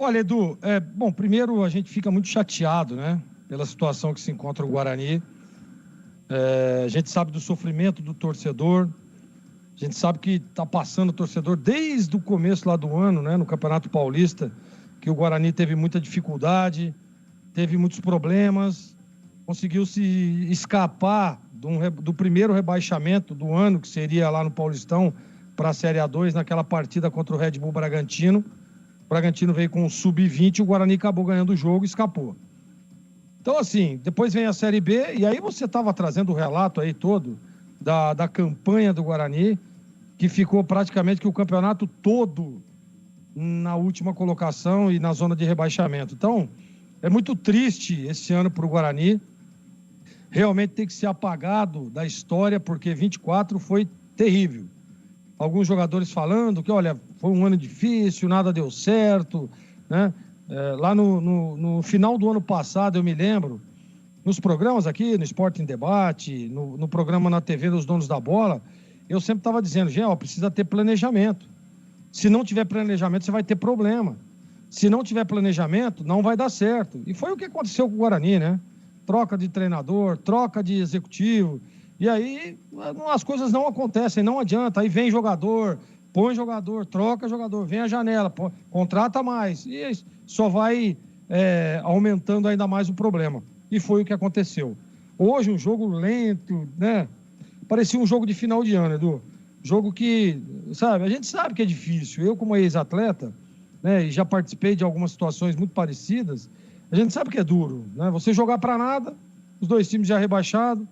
Olha, Edu, bom, primeiro a gente fica muito chateado, né, pela situação que se encontra o Guarani. A gente sabe do sofrimento do torcedor, a gente sabe que está passando o torcedor desde o começo lá do ano, né, no Campeonato Paulista, que o Guarani teve muita dificuldade, teve muitos problemas, conseguiu se escapar do primeiro rebaixamento do ano, que seria lá no Paulistão, para a Série A2, naquela partida contra o Red Bull Bragantino. O Bragantino veio com o sub-20 e o Guarani acabou ganhando o jogo e escapou. Então, assim, depois vem a Série B, e aí você estava trazendo o relato aí todo da campanha do Guarani, que ficou praticamente que o campeonato todo na última colocação e na zona de rebaixamento. Então, é muito triste esse ano para o Guarani. Realmente tem que ser apagado da história, porque 24 foi terrível. Alguns jogadores falando que, olha, foi um ano difícil, nada deu certo, né? Lá no final do ano passado, eu me lembro, nos programas aqui, no Esporte em Debate, no programa na TV dos Donos da Bola, eu sempre estava dizendo, gente, precisa ter planejamento. Se não tiver planejamento, você vai ter problema. Se não tiver planejamento, não vai dar certo. E foi o que aconteceu com o Guarani, né? Troca de treinador, troca de executivo, e aí as coisas não acontecem, não adianta. Aí vem jogador, põe jogador, troca jogador, vem a janela, contrata mais, e só vai aumentando ainda mais o problema. E foi o que aconteceu. Hoje um jogo lento, né? Parecia um jogo de final de ano, Edu. Jogo que, sabe, a gente sabe que é difícil. Eu, como ex-atleta, né, e já participei de algumas situações muito parecidas, a gente sabe que é duro, né? Você jogar para nada, os dois times já rebaixados,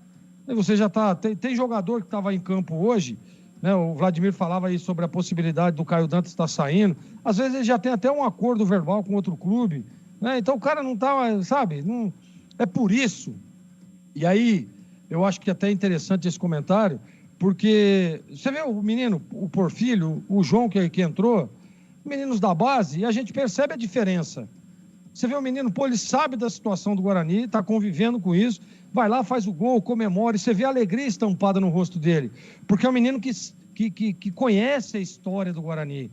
e você já tá... Tem jogador que estava em campo hoje, né? O Vladimir falava aí sobre a possibilidade do Caio Dantas estar saindo. Às vezes ele já tem até um acordo verbal com outro clube, né? Então o cara não tá, sabe? Não... É por isso. E aí, eu acho que até é interessante esse comentário, porque você vê o menino, o Porfírio, o João que entrou, meninos da base, e a gente percebe a diferença. Você vê o menino, ele sabe da situação do Guarani, está convivendo com isso, vai lá, faz o gol, comemora, e você vê a alegria estampada no rosto dele, porque é um menino que conhece a história do Guarani,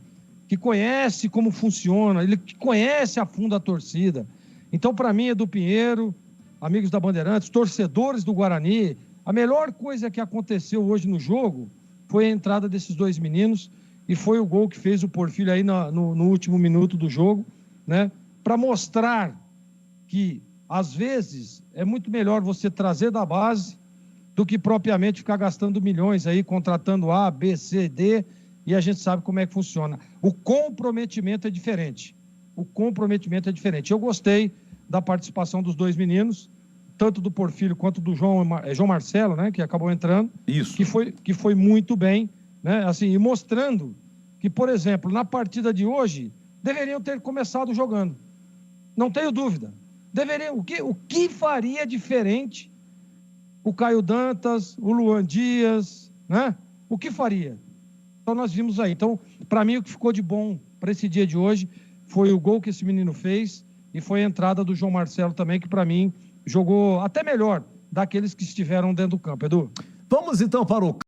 que conhece como funciona, ele conhece a fundo a torcida. Então, para mim, Edu Pinheiro, amigos da Bandeirantes, torcedores do Guarani, a melhor coisa que aconteceu hoje no jogo foi a entrada desses dois meninos, e foi o gol que fez o Porfírio aí no último minuto do jogo, né? Para mostrar que, às vezes, é muito melhor você trazer da base do que propriamente ficar gastando milhões aí, contratando A, B, C, D, e a gente sabe como é que funciona. O comprometimento é diferente. O comprometimento é diferente. Eu gostei da participação dos dois meninos, tanto do Porfírio quanto do João Marcelo, né, que acabou entrando. Isso. Que foi muito bem, né, assim, e mostrando que, por exemplo, na partida de hoje, deveriam ter começado jogando. Não tenho dúvida. Deveriam. O que faria diferente o Caio Dantas, o Luan Dias, né? O que faria? Então nós vimos aí. Então, para mim, o que ficou de bom para esse dia de hoje foi o gol que esse menino fez e foi a entrada do João Marcelo também, que para mim jogou até melhor daqueles que estiveram dentro do campo, Edu. Vamos então para o